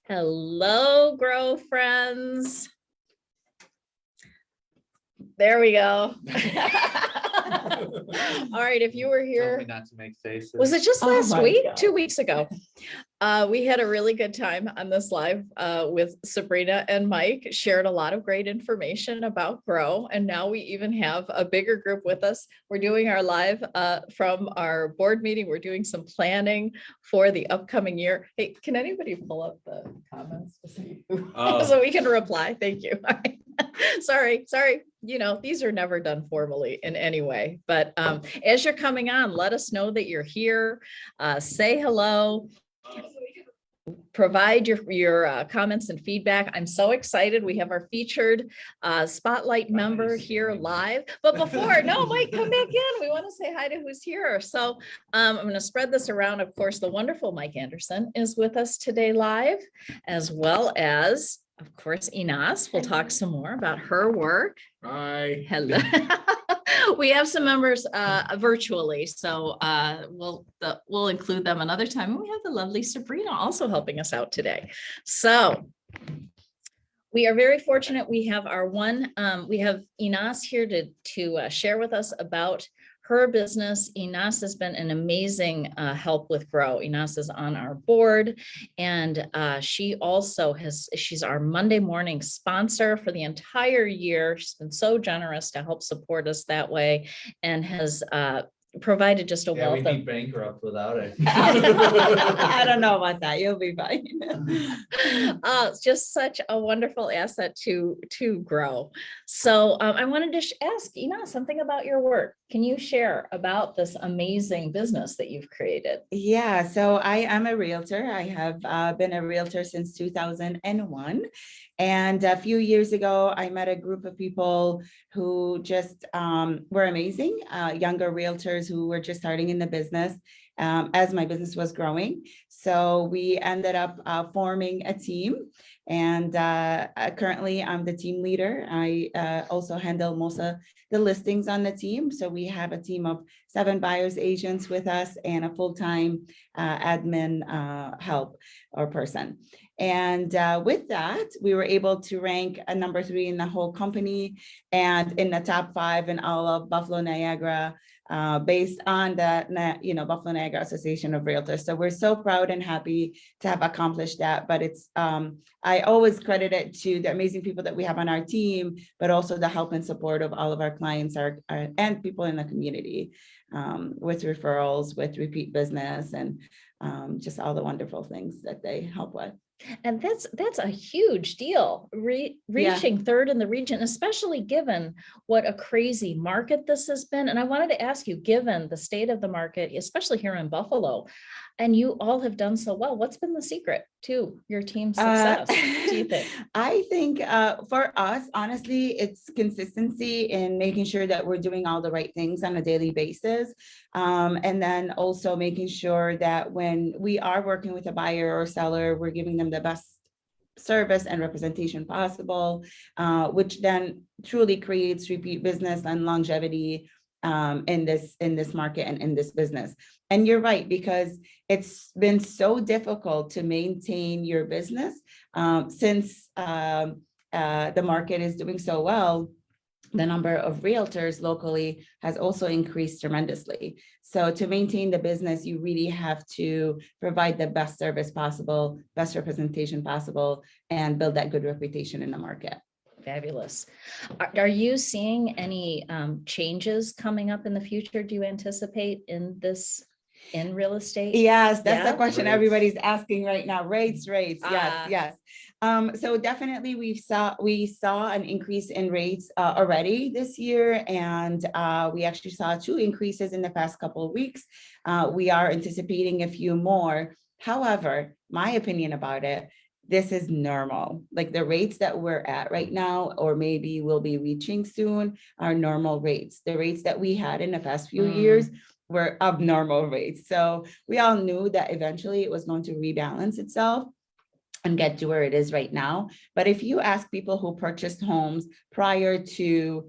Hello, Grow friends. There we go. All right, if you were here, not to make faces. was it just last week? God. 2 weeks ago. We had a really good time on this live with Sabrina and Mike, shared a lot of great information about Grow. And now we even have a bigger group with us. We're doing our live from our board meeting. We're doing some planning for the upcoming year. Hey, can anybody pull up the comments to see so we can reply? Thank you. All right. Sorry. You know, these are never done formally in any way, but as you're coming on, let us know that you're here. Say hello. Provide your comments and feedback. I'm so excited. We have our featured spotlight member here live. But before, no, Mike, come back in. We want to say hi to who's here. So I'm going to spread this around. Of course, the wonderful Mike Anderson is with us today live, as well as, of course, Enas. We'll talk some more about her work. Hi. Hello. We have some members virtually, so we'll include them another time. And we have the lovely Sabrina also helping us out today. So we are very fortunate. We have we have Enas here to share with us about her business. Enas has been an amazing help with Grow. Enas is on our board, and she also she's our Monday morning sponsor for the entire year. She's been so generous to help support us that way, and has provided just a wealth we'd of. be bankrupt without it. I don't know about that. You'll be fine. It's just such a wonderful asset to Grow. So I wanted to ask Enas something about your work. Can you share about this amazing business that you've created? Yeah, so I am a realtor. I have been a realtor since 2001. And a few years ago, I met a group of people who just were amazing, younger realtors who were just starting in the business as my business was growing. So we ended up forming a team. And currently, I'm the team leader. I also handle most of the listings on the team. So we have a team of 7 buyers agents with us and a full-time admin help or person. And with that, we were able to rank a number 3 in the whole company and in the top 5 in all of Buffalo, Niagara, based on the Buffalo Niagara Association of Realtors. So we're so proud and happy to have accomplished that. But it's I always credit it to the amazing people that we have on our team, but also the help and support of all of our clients and people in the community with referrals, with repeat business, and just all the wonderful things that they help with. And that's a huge deal, reaching 3rd in the region, especially given what a crazy market this has been. And I wanted to ask you, given the state of the market, especially here in Buffalo, and you all have done so well, what's been the secret to your team's success, do you think? I think for us, honestly, it's consistency in making sure that we're doing all the right things on a daily basis. And then also making sure that when we are working with a buyer or seller, we're giving them the best service and representation possible, which then truly creates repeat business and longevity in this market and in this business. And you're right, because it's been so difficult to maintain your business since the market is doing so well. The number of realtors locally has also increased tremendously. So to maintain the business, you really have to provide the best service possible, best representation possible, and build that good reputation in the market. Fabulous. Are you seeing any changes coming up in the future? Do you anticipate in real estate? Yes, that's the question Rates. Everybody's asking right now. Rates. Yes. So definitely we saw an increase in rates already this year, and we actually saw 2 increases in the past couple of weeks. We are anticipating a few more. However, my opinion about it, this is normal. Like the rates that we're at right now, or maybe we'll be reaching soon, are normal rates. The rates that we had in the past few years were abnormal rates. So we all knew that eventually it was going to rebalance itself and get to where it is right now. But if you ask people who purchased homes prior to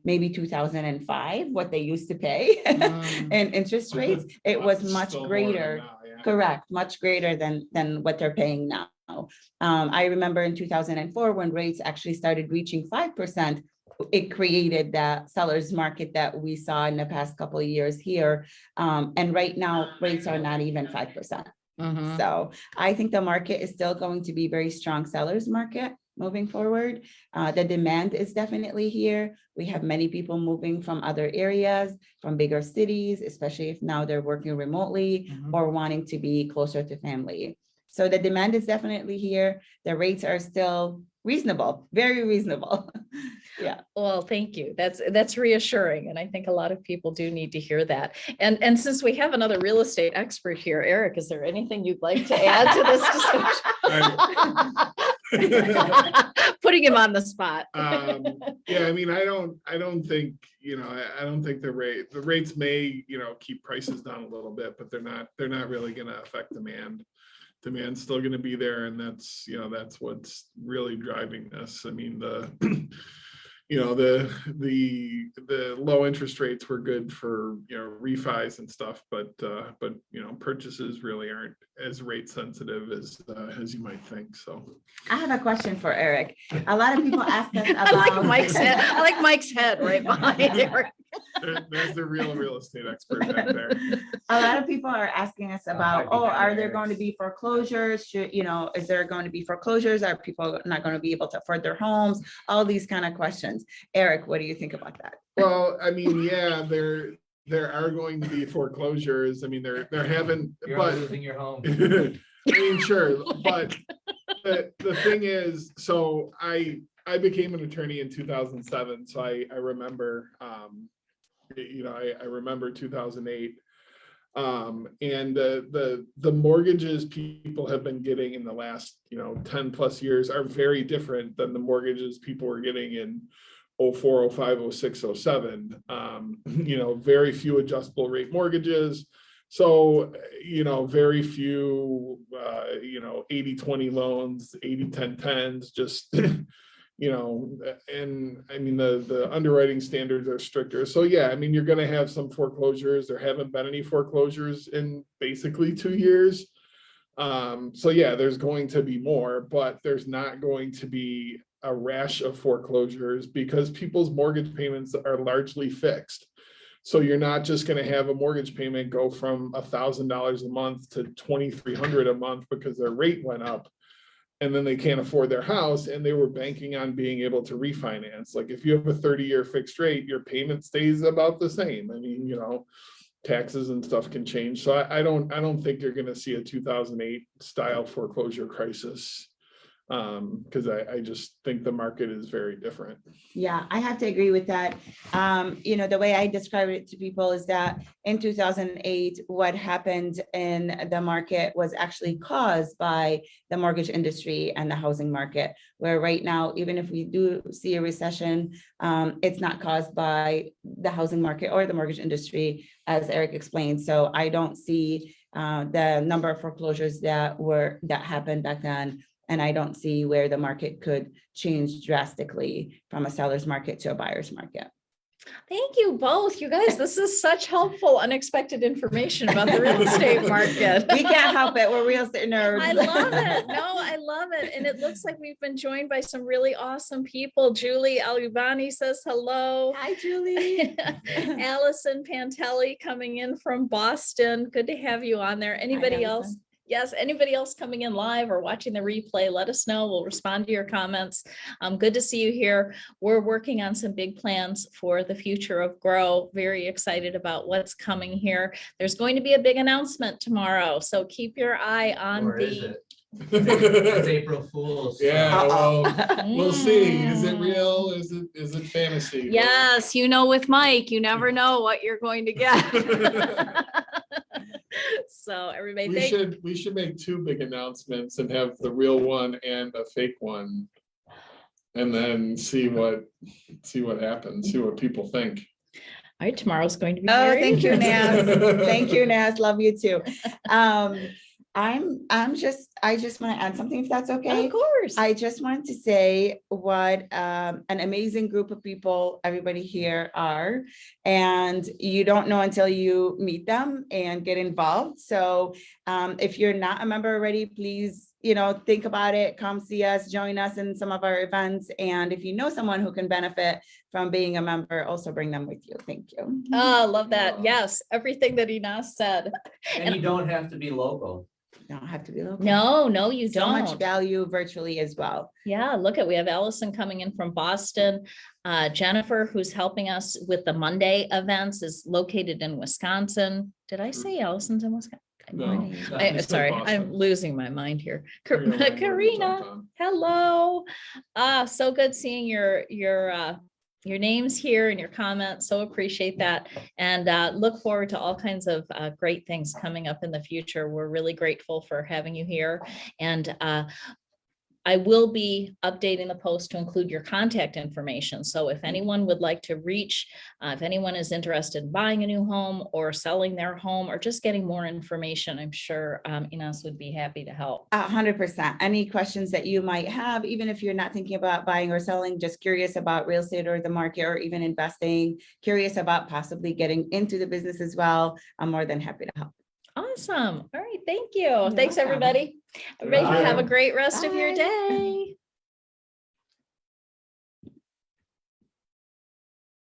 maybe 2005, what they used to pay in interest rates, it was much greater. Correct, much greater than what they're paying now. I remember in 2004, when rates actually started reaching 5%, it created that seller's market that we saw in the past couple of years here. And right now, rates are not even 5%. Mhm. So I think the market is still going to be very strong seller's market moving forward. The demand is definitely here. We have many people moving from other areas, from bigger cities, especially if now they're working remotely Mhm. or wanting to be closer to family. So the demand is definitely here. The rates are still reasonable, very reasonable. Yeah. Well, thank you. That's reassuring. And I think a lot of people do need to hear that. And since we have another real estate expert here, Eric, is there anything you'd like to add to this discussion? Putting him on the spot. Yeah, I mean, I don't think, I don't think the rates may, keep prices down a little bit, but they're not really gonna affect demand. Demand's still gonna be there, and that's what's really driving this. I mean, the low interest rates were good for, refis and stuff, but purchases really aren't as rate sensitive as you might think, so. I have a question for Eric. A lot of people ask us I like about. Mike's head. I like Mike's head right behind Eric. There's the real estate expert back there. A lot of people are asking us about, I'd be down are there. there going to be foreclosures? Is there going to be foreclosures? Are people not going to be able to afford their homes? All these kind of questions. Eric, what do you think about that? Well, I mean, yeah, there are going to be foreclosures. I mean, they're having, You're but losing your home. I mean, sure, but the thing is, so I became an attorney in 2007, so I remember, I remember 2008. And the mortgages people have been getting in the last 10 plus years are very different than the mortgages people were getting in 04, 05, 06, 07. Very few adjustable rate mortgages. So, very few 80-20 loans, 80-10-10s, just and I mean, the underwriting standards are stricter. So yeah, I mean, you're going to have some foreclosures. There haven't been any foreclosures in basically 2 years. So yeah, there's going to be more, but there's not going to be a rash of foreclosures because people's mortgage payments are largely fixed. So you're not just going to have a mortgage payment go from $1,000 a month to $2,300 a month because their rate went up. And then they can't afford their house, and they were banking on being able to refinance. Like if you have a 30-year fixed rate, your payment stays about the same. I mean, taxes and stuff can change. So I don't think you're going to see a 2008 style foreclosure crisis, because I just think the market is very different. Yeah, I have to agree with that. The way I describe it to people is that in 2008, what happened in the market was actually caused by the mortgage industry and the housing market, where right now, even if we do see a recession, it's not caused by the housing market or the mortgage industry, as Eric explained. So I don't see the number of foreclosures that happened back then. And I don't see where the market could change drastically from a seller's market to a buyer's market. Thank you both. You guys, this is such helpful, unexpected information about the real estate market. We can't help it. We're real estate nerds. I love it. No, I love it. And it looks like we've been joined by some really awesome people. Julie Alubani says hello. Hi, Julie. Allison Pantelli coming in from Boston. Good to have you on there. Anybody else? Allison. Yes, anybody else coming in live or watching the replay, let us know. We'll respond to your comments. Good to see you here. We're working on some big plans for the future of Grow. Very excited about what's coming here. There's going to be a big announcement tomorrow, so keep your eye on Or is the. it? It's April Fool's. Yeah, well, we'll see. Is it Mm. real? Is it fantasy? Yes, with Mike, you never know what you're going to get. So everybody, We should make two big announcements and have the real one and a fake one, and then see what happens, see what people think. all right, tomorrow's going to be. Oh, very thank you, interesting. Nas. Thank you, Nas. Love you too. I just want to add something if that's okay. Of course. I just wanted to say what an amazing group of people everybody here are. And you don't know until you meet them and get involved. So if you're not a member already, please, think about it, come see us, join us in some of our events. And if you know someone who can benefit from being a member, also bring them with you. Thank you. Oh, love that. Yes, everything that Enas said. And you don't have to be local. Don't have to be local. No, you So much don't. value virtually as well. Yeah, look at, we have Allison coming in from Boston. Jennifer, who's helping us with the Monday events, is located in Wisconsin. Did I say Allison's in Wisconsin? No. You said Sorry, Boston. I'm losing my mind here. Karina Langford jumped Karina, on. hello. So good seeing your names here and your comments. So appreciate that. And look forward to all kinds of great things coming up in the future. We're really grateful for having you here. And I will be updating the post to include your contact information. So if anyone would like to reach, if anyone is interested in buying a new home or selling their home or just getting more information, I'm sure Enas would be happy to help. 100%. Any questions that you might have, even if you're not thinking about buying or selling, just curious about real estate or the market or even investing, curious about possibly getting into the business as well, I'm more than happy to help. Awesome. All right. Thank you. You're Thanks, welcome. everybody. Everybody Bye. have a great rest of your Bye. day.